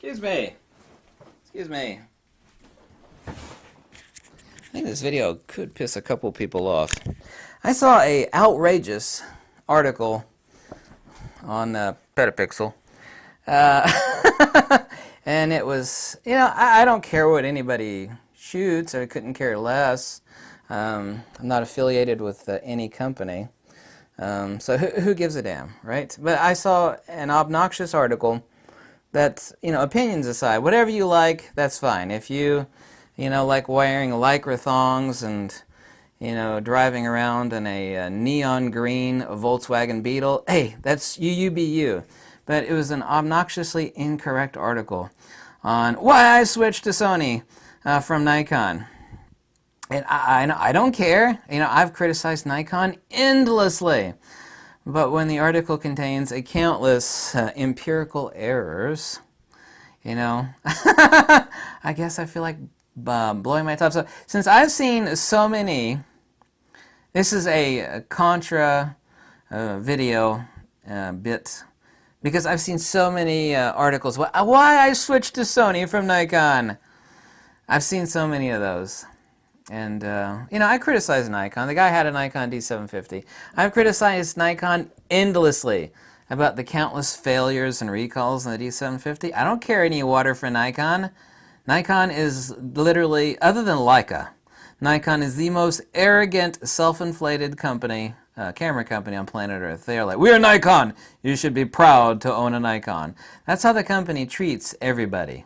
Excuse me. Excuse me. I think this video could piss a couple people off. I saw a outrageous article on Petapixel. And it was, I don't care what anybody shoots. I couldn't care less. I'm not affiliated with any company. So who gives a damn, right? But I saw an obnoxious article that, opinions aside, whatever you like, that's fine. If you, like wearing lycra thongs and, driving around in a neon green Volkswagen Beetle, hey, that's you be you. But it was an obnoxiously incorrect article on why I switched to Sony from Nikon. And I don't care. I've criticized Nikon endlessly. But when the article contains a countless empirical errors, I guess I feel like blowing my top. So since I've seen so many, this is a contra video bit, because I've seen so many articles. Why I switched to Sony from Nikon. I've seen so many of those. And, I criticize Nikon. The guy had a Nikon D750. I've criticized Nikon endlessly about the countless failures and recalls on the D750. I don't care any water for Nikon. Nikon is literally, other than Leica, Nikon is the most arrogant, self-inflated company, camera company on planet Earth. They are like, we're Nikon! You should be proud to own a Nikon. That's how the company treats everybody.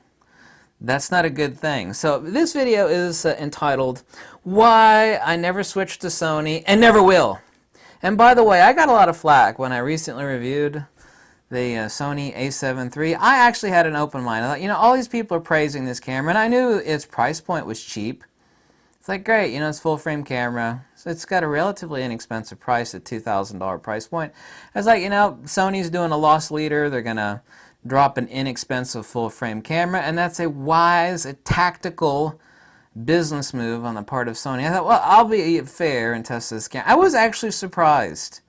That's not a good thing. So this video is entitled, Why I Never Switched to Sony and Never Will. And by the way, I got a lot of flack when I recently reviewed the Sony a7 III. I actually had an open mind. I thought, all these people are praising this camera, and I knew its price point was cheap. It's like, great, it's full frame camera. So it's got a relatively inexpensive price at $2,000 price point. I was like, Sony's doing a loss leader. They're going to drop an inexpensive full-frame camera, and that's a wise, a tactical business move on the part of Sony. I thought, well, I'll be fair and test this camera. I was actually surprised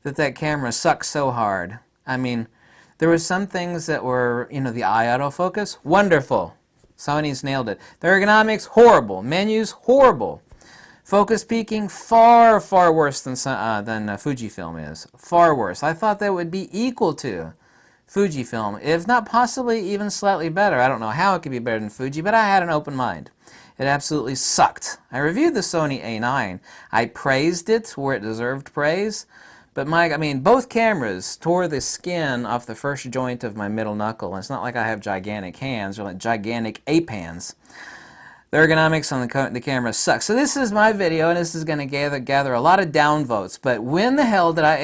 that camera sucks so hard. I mean, there were some things that were, the eye autofocus, wonderful. Sony's nailed it. The ergonomics, horrible. Menus, horrible. Focus peaking, far, far worse than Fujifilm is. Far worse. I thought that would be equal to Fujifilm, if not possibly even slightly better. I don't know how it could be better than Fuji, but I had an open mind. It absolutely sucked. I reviewed the Sony A9. I praised it where it deserved praise, but both cameras tore the skin off the first joint of my middle knuckle, and it's not like I have gigantic hands, or like gigantic ape hands. The ergonomics on the camera sucks. So this is my video, and this is going to gather a lot of downvotes. But when the hell did I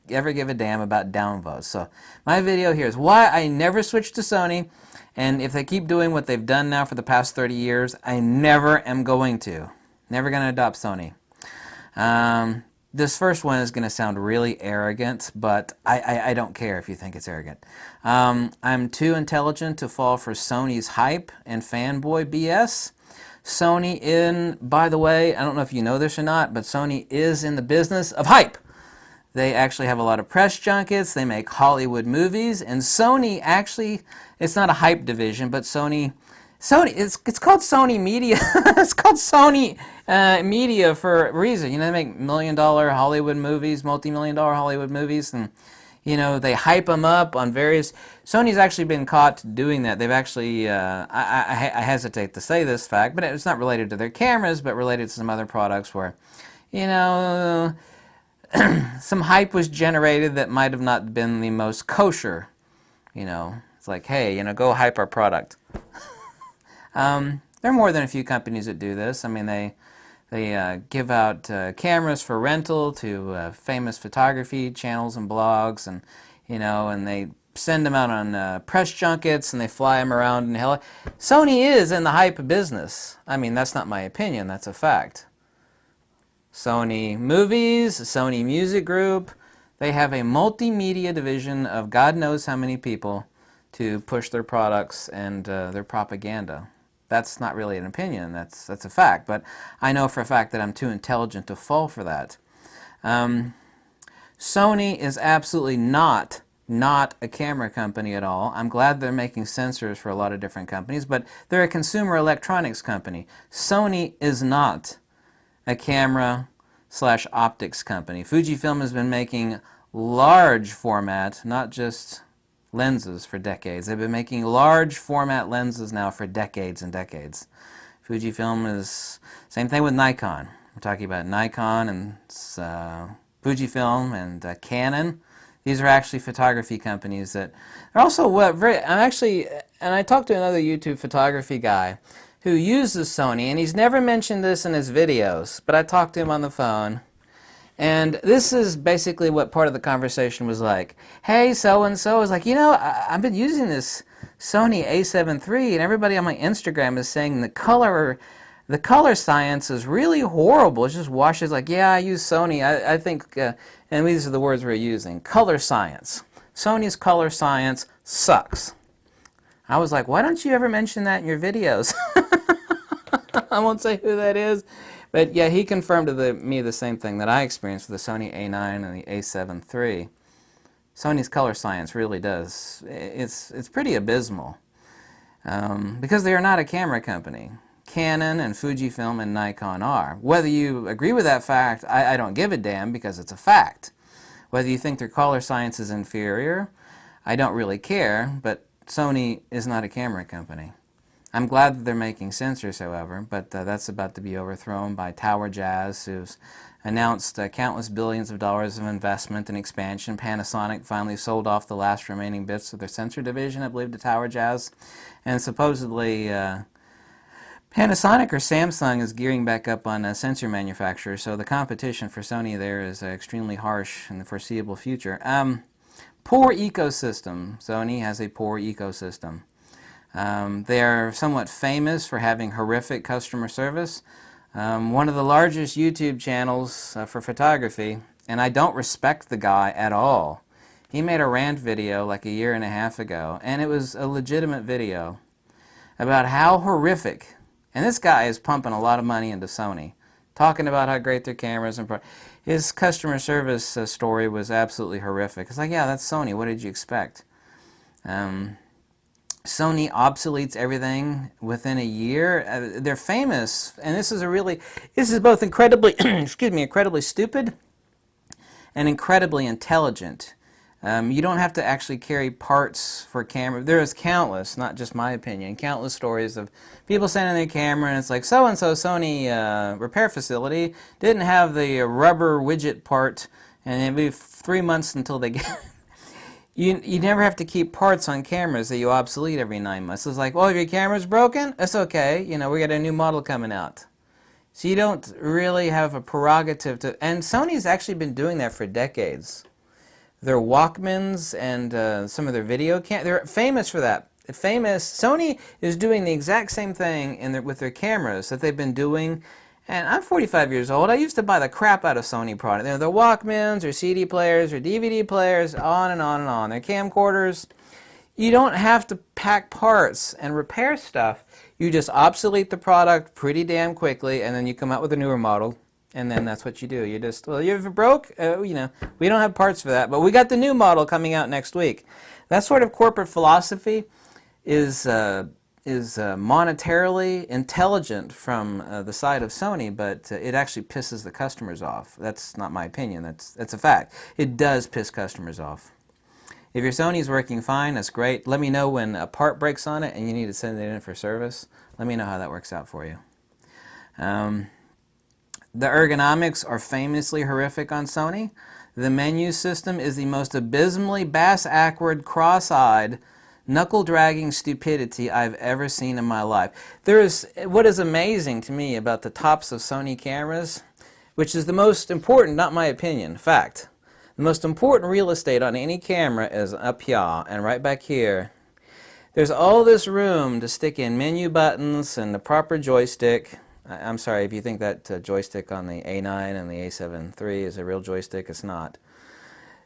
ever give a damn about downvotes? So my video here is why I never switched to Sony, and if they keep doing what they've done now for the past 30 years, I never am going to. Never going to adopt Sony. This first one is going to sound really arrogant, but I don't care if you think it's arrogant. I'm too intelligent to fall for Sony's hype and fanboy BS. Sony by the way, I don't know if you know this or not, but Sony is in the business of hype. They actually have a lot of press junkets, they make Hollywood movies, and Sony actually, it's not a hype division, but Sony, it's called Sony Media. It's called Sony Media for a reason. They make million-dollar Hollywood movies, multi-million-dollar Hollywood movies, and they hype them up on various... Sony's actually been caught doing that. They've actually, I hesitate to say this fact, but it's not related to their cameras, but related to some other products where, some hype was generated that might have not been the most kosher. It's like, hey, go hype our product. There are more than a few companies that do this. They give out cameras for rental to famous photography channels and blogs, and and they send them out on press junkets, and they fly them around in hell. Sony is in the hype business. That's not my opinion. That's a fact. Sony Movies, Sony Music Group, they have a multimedia division of God knows how many people to push their products and their propaganda. That's not really an opinion, that's a fact, but I know for a fact that I'm too intelligent to fall for that. Sony is absolutely not not a camera company at all. I'm glad they're making sensors for a lot of different companies, but they're a consumer electronics company. Sony is not a camera / optics company. Fujifilm has been making large format, not just lenses, for decades. They've been making large format lenses now for decades and decades. Fujifilm is, same thing with Nikon. We're talking about Nikon and Fujifilm and Canon. These are actually photography companies that are also and I talked to another YouTube photography guy who uses Sony, and he's never mentioned this in his videos, but I talked to him on the phone, and this is basically what part of the conversation was like. Hey, so-and-so is like, I've been using this Sony A7 III, and everybody on my Instagram is saying the color science is really horrible. It just washes, like, yeah, I use Sony. I think, and these are the words we're using, color science. Sony's color science sucks. I was like, why don't you ever mention that in your videos? I won't say who that is. But yeah, he confirmed to me the same thing that I experienced with the Sony A9 and the A7 III. Sony's color science really does. It's pretty abysmal. Because they are not a camera company. Canon and Fujifilm and Nikon are. Whether you agree with that fact, I don't give a damn, because it's a fact. Whether you think their color science is inferior, I don't really care, but Sony is not a camera company. I'm glad that they're making sensors, however, but that's about to be overthrown by Tower Jazz, who's announced countless billions of dollars of investment and expansion. Panasonic finally sold off the last remaining bits of their sensor division, I believe, to Tower Jazz, and supposedly Panasonic or Samsung is gearing back up on sensor manufacturers, so the competition for Sony there is extremely harsh in the foreseeable future. Poor ecosystem. Sony has a poor ecosystem. They are somewhat famous for having horrific customer service. One of the largest YouTube channels for photography, and I don't respect the guy at all. He made a rant video like a year and a half ago, and it was a legitimate video about how horrific, and this guy is pumping a lot of money into Sony, talking about how great their cameras and his customer service story was absolutely horrific. It's like, yeah, that's Sony. What did you expect? Sony obsoletes everything within a year. They're famous, and this is both incredibly, incredibly stupid and incredibly intelligent. You don't have to actually carry parts for camera. There is countless, not just my opinion, countless stories of people sending their camera, and it's like, so-and-so Sony repair facility didn't have the rubber widget part, and it'll be 3 months until they get You never have to keep parts on cameras that you obsolete every 9 months. It's like, well, if your camera's broken, it's okay. We got a new model coming out. So you don't really have a prerogative to... And Sony's actually been doing that for decades. Their Walkmans and some of their video they're famous for that. Sony is doing the exact same thing with their cameras that they've been doing. And I'm 45 years old. I used to buy the crap out of Sony products. Their Walkmans, or CD players, or DVD players, on and on and on. Their camcorders. You don't have to pack parts and repair stuff. You just obsolete the product pretty damn quickly, and then you come out with a newer model, and then that's what you do. You just, well, if it broke, we don't have parts for that, but we got the new model coming out next week. That sort of corporate philosophy is monetarily intelligent from the side of Sony, but it actually pisses the customers off. That's not my opinion. That's a fact. It does piss customers off. If your Sony's working fine, that's great. Let me know when a part breaks on it and you need to send it in for service. Let me know how that works out for you. The ergonomics are famously horrific on Sony. The menu system is the most abysmally bass-ackward, cross-eyed, knuckle-dragging stupidity I've ever seen in my life. What is amazing to me about the tops of Sony cameras, which is the most important, not my opinion, fact. The most important real estate on any camera is up here and right back here. There's all this room to stick in menu buttons and the proper joystick. I'm sorry if you think that joystick on the A9 and the A7 III is a real joystick. It's not.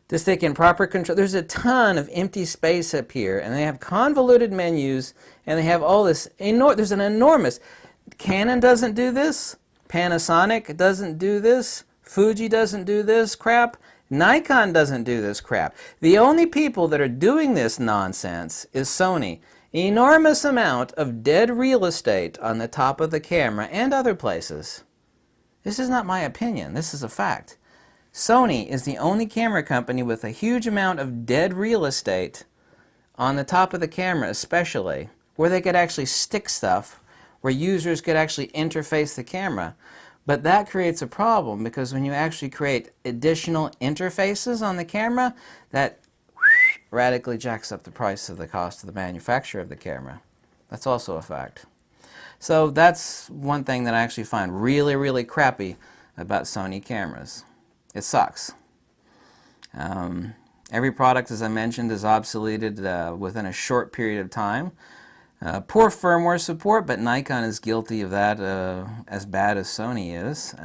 To stick in proper control. There's a ton of empty space up here, and they have convoluted menus, and they have all this there's an enormous... Canon doesn't do this. Panasonic doesn't do this. Fuji doesn't do this crap. Nikon doesn't do this crap. The only people that are doing this nonsense is Sony. Enormous amount of dead real estate on the top of the camera and other places. This is not my opinion. This is a fact. Sony is the only camera company with a huge amount of dead real estate on the top of the camera, especially, where they could actually stick stuff, where users could actually interface the camera. But that creates a problem, because when you actually create additional interfaces on the camera, that radically jacks up the price of the cost of the manufacture of the camera. That's also a fact. So that's one thing that I actually find really, really crappy about Sony cameras. It sucks. Every product, as I mentioned, is obsoleted within a short period of time. Poor firmware support, but Nikon is guilty of that as bad as Sony is.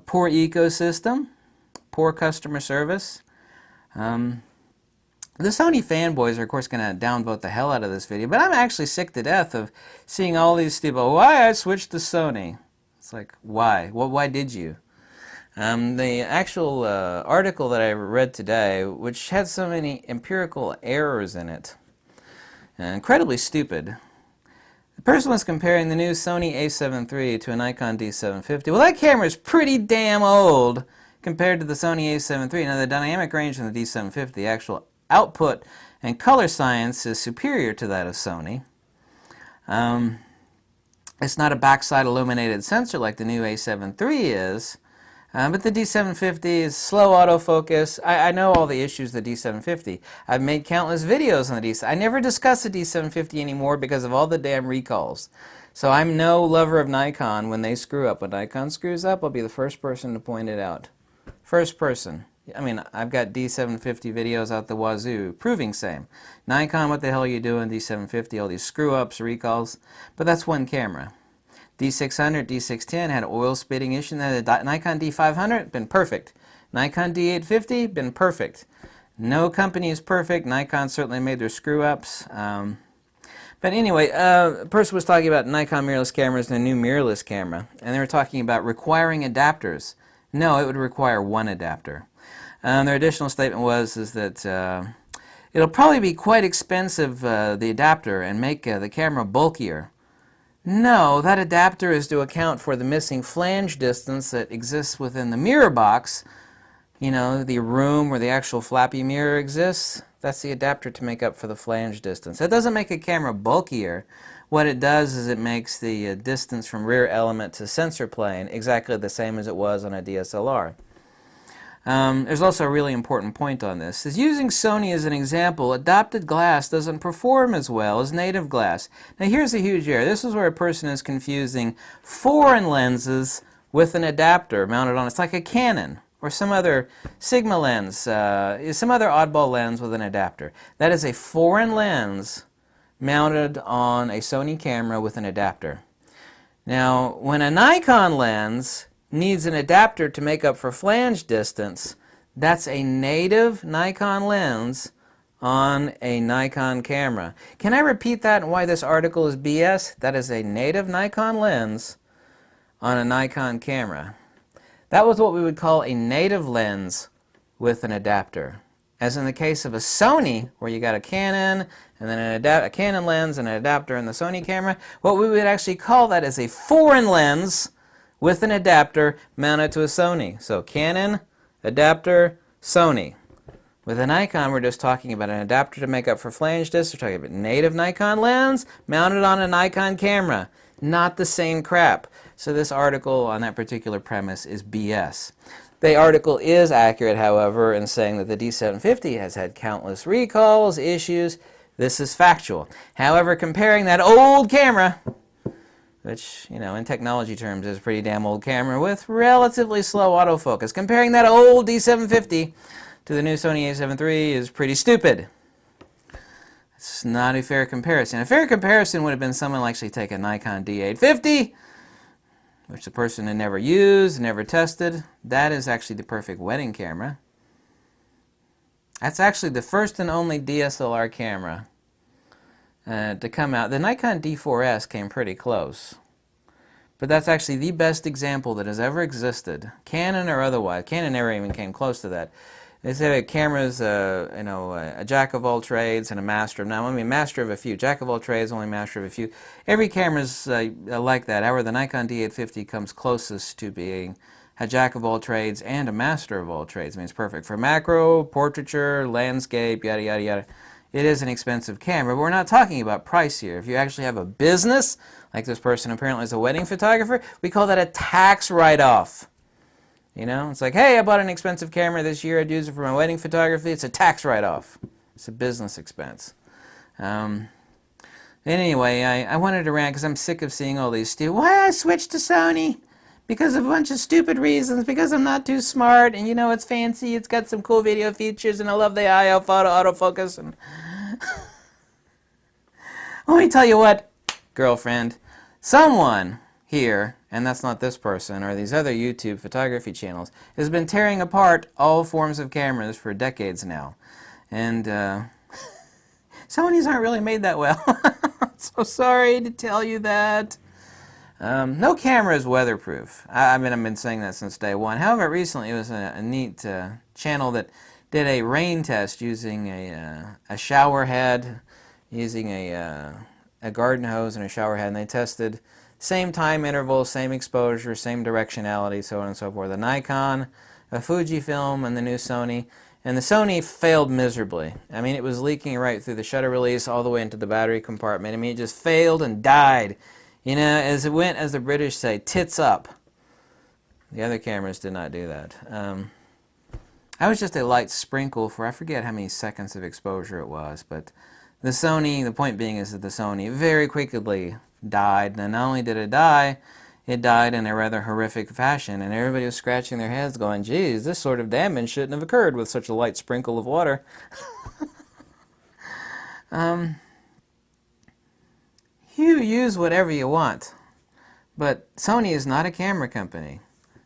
Poor ecosystem, poor customer service. The Sony fanboys are, of course, going to downvote the hell out of this video, but I'm actually sick to death of seeing all these people, why I switched to Sony. It's like, why? Well, why did you? The actual article that I read today, which had so many empirical errors in it, incredibly stupid. The person was comparing the new Sony a7 III to a Nikon D750. Well, that camera is pretty damn old compared to the Sony a7 III. Now, the dynamic range in the D750, the actual output and color science, is superior to that of Sony. It's not a backside illuminated sensor like the new a7 III is, but the D750 is slow autofocus. I know all the issues of the D750. I've made countless videos on the D750. I never discuss the D750 anymore because of all the damn recalls. So I'm no lover of Nikon when they screw up. When Nikon screws up, I'll be the first person to point it out. First person. I mean, I've got D750 videos out the wazoo proving same. Nikon, what the hell are you doing? D750, all these screw-ups, recalls. But that's one camera. D600, D610 had oil spitting issue. The Nikon D500, been perfect. Nikon D850, been perfect. No company is perfect. Nikon certainly made their screw-ups. But anyway, a person was talking about Nikon mirrorless cameras and a new mirrorless camera. And they were talking about requiring adapters. No, it would require one adapter. Their additional statement was that it'll probably be quite expensive, the adapter, and make the camera bulkier. No, that adapter is to account for the missing flange distance that exists within the mirror box. You know, the room where the actual flappy mirror exists. That's the adapter to make up for the flange distance. It doesn't make a camera bulkier. What it does is it makes the distance from rear element to sensor plane exactly the same as it was on a DSLR. There's also a really important point on this. Is using Sony as an example, adapted glass doesn't perform as well as native glass. Now here's a huge error. This is where a person is confusing foreign lenses with an adapter mounted on. It's like a Canon or some other Sigma lens, some other oddball lens with an adapter. That is a foreign lens mounted on a Sony camera with an adapter. Now, when a Nikon lens needs an adapter to make up for flange distance, that's a native Nikon lens on a Nikon camera. Can I repeat that and why this article is BS? That is a native Nikon lens on a Nikon camera. That was what we would call a native lens with an adapter. As in the case of a Sony, where you got a Canon and then a Canon lens and an adapter in the Sony camera, what we would actually call that is a foreign lens with an adapter mounted to a Sony. So Canon, adapter, Sony. With a Nikon, we're just talking about an adapter to make up for flange distance. We're talking about native Nikon lens mounted on a Nikon camera. Not the same crap. So this article on that particular premise is BS. The article is accurate, however, in saying that the D750 has had countless recalls, issues. This is factual. However, comparing that old camera, which, you know, in technology terms is a pretty damn old camera with relatively slow autofocus. Comparing that old D750 to the new Sony a7 III is pretty stupid. It's not a fair comparison. A fair comparison would have been someone like, say, take a Nikon D850, which the person had never used, never tested. That is actually the perfect wedding camera. That's actually the first and only DSLR camera to come out. The Nikon D4S came pretty close. But that's actually the best example that has ever existed, Canon or otherwise. Canon never even came close to that. They say a camera's a jack of all trades and a master of none. I mean, master of a few. Jack of all trades, only master of a few. Every camera's like that. However, the Nikon D850 comes closest to being a jack of all trades and a master of all trades. I mean, it's perfect for macro, portraiture, landscape, yada, yada, yada. It is an expensive camera, but we're not talking about price here. If you actually have a business, like this person apparently is a wedding photographer, we call that a tax write-off. You know, it's like, hey, I bought an expensive camera this year. I'd use it for my wedding photography. It's a tax write-off. It's a business expense. Anyway, I wanted to rant because I'm sick of seeing all these stupid, why I switched to Sony? Because of a bunch of stupid reasons, because I'm not too smart, and you know, it's fancy, it's got some cool video features, and I love the IO photo autofocus, and let me tell you what, girlfriend, someone here, and that's not this person, or these other YouTube photography channels, has been tearing apart all forms of cameras for decades now, and Sony's aren't really made that well. So sorry to tell you that. No camera is weatherproof. I mean, I've been saying that since day one. However, recently it was a neat channel that did a rain test using a shower head, using a garden hose and a shower head, and they tested same time interval, same exposure, same directionality, so on and so forth. The Nikon, a Fujifilm, and the new Sony. And the Sony failed miserably. I mean, it was leaking right through the shutter release all the way into the battery compartment. I mean, it just failed and died. You know, as it went, as the British say, tits up. The other cameras did not do that. I was just a light sprinkle for, I forget how many seconds of exposure it was, but the Sony, the point being is that the Sony very quickly died, and not only did it die in a rather horrific fashion, and everybody was scratching their heads going, geez, this sort of damage shouldn't have occurred with such a light sprinkle of water. You use whatever you want, but Sony is not a camera company.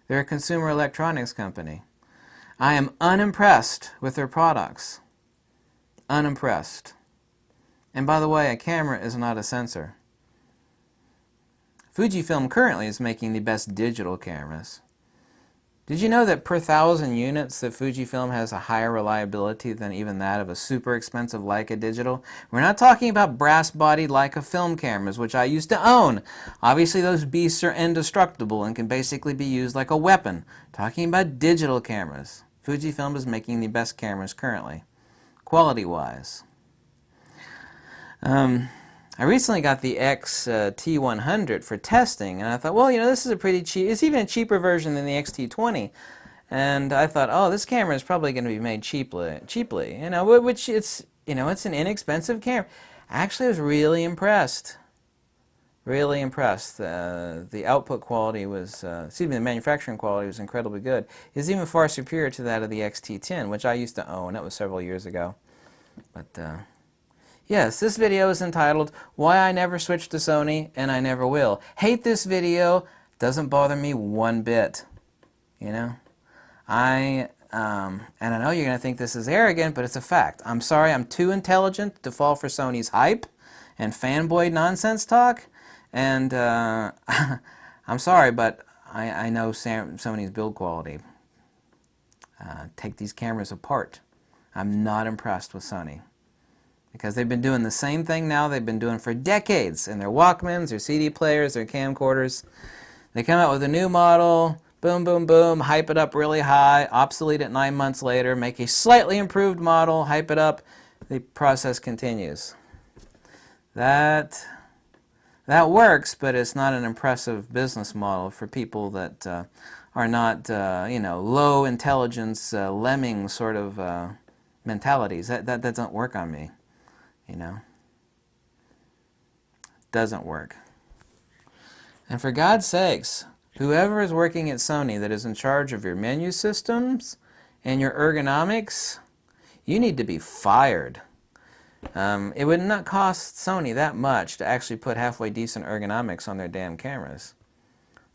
They're a consumer electronics company. I am unimpressed with their products. Unimpressed. And by the way, a camera is not a sensor. Fujifilm currently is making the best digital cameras. Did you know that per 1,000 units that Fujifilm has a higher reliability than even that of a super expensive Leica digital? We're not talking about brass-bodied Leica film cameras, which I used to own. Obviously those beasts are indestructible and can basically be used like a weapon. Talking about digital cameras. Fujifilm is making the best cameras currently, quality-wise. I recently got the XT100 for testing, and I thought, well, you know, this is a pretty cheap, it's even a cheaper version than the XT20. And I thought, oh, this camera is probably going to be made cheaply, you know, which it's, you know, it's an inexpensive camera. Actually, I was really impressed. Really impressed. The output quality was, the manufacturing quality was incredibly good. It's even far superior to that of the XT10, which I used to own. That was several years ago. But, yes, this video is entitled, Why I Never Switched to Sony and I Never Will. Hate this video. Doesn't bother me one bit. You know? And I know you're going to think this is arrogant, but it's a fact. I'm sorry, I'm too intelligent to fall for Sony's hype and fanboy nonsense talk. And I'm sorry, but I know Sony's build quality. Take these cameras apart. I'm not impressed with Sony. Because they've been doing the same thing now they've been doing for decades in their Walkmans, their CD players, their camcorders. They come out with a new model, boom, boom, boom, hype it up really high, obsolete it 9 months later, make a slightly improved model, hype it up, the process continues. That works, but it's not an impressive business model for people that are not, you know, low intelligence, lemming sort of mentalities. That doesn't work on me. You know, doesn't work. And for God's sakes, whoever is working at Sony that is in charge of your menu systems and your ergonomics, you need to be fired. It would not cost Sony that much to actually put halfway decent ergonomics on their damn cameras.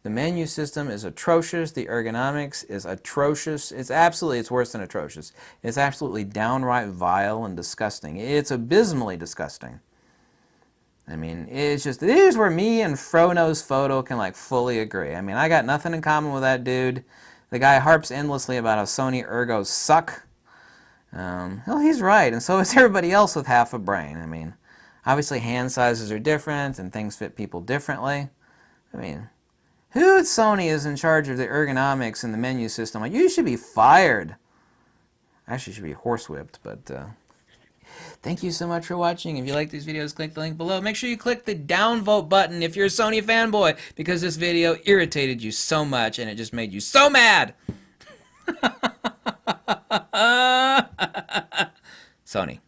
The menu system is atrocious. The ergonomics is atrocious. It's worse than atrocious. It's absolutely downright vile and disgusting. It's abysmally disgusting. I mean, it's just, here's where me and Frono's Photo can like fully agree. I mean, I got nothing in common with that dude. The guy harps endlessly about how Sony Ergos suck. Well, he's right, and so is everybody else with half a brain. I mean, obviously hand sizes are different and things fit people differently. I mean, who at Sony is in charge of the ergonomics and the menu system? Like, you should be fired. Actually, you should be horsewhipped, but thank you so much for watching. If you like these videos, click the link below. Make sure you click the downvote button if you're a Sony fanboy, because this video irritated you so much and it just made you so mad. Sony.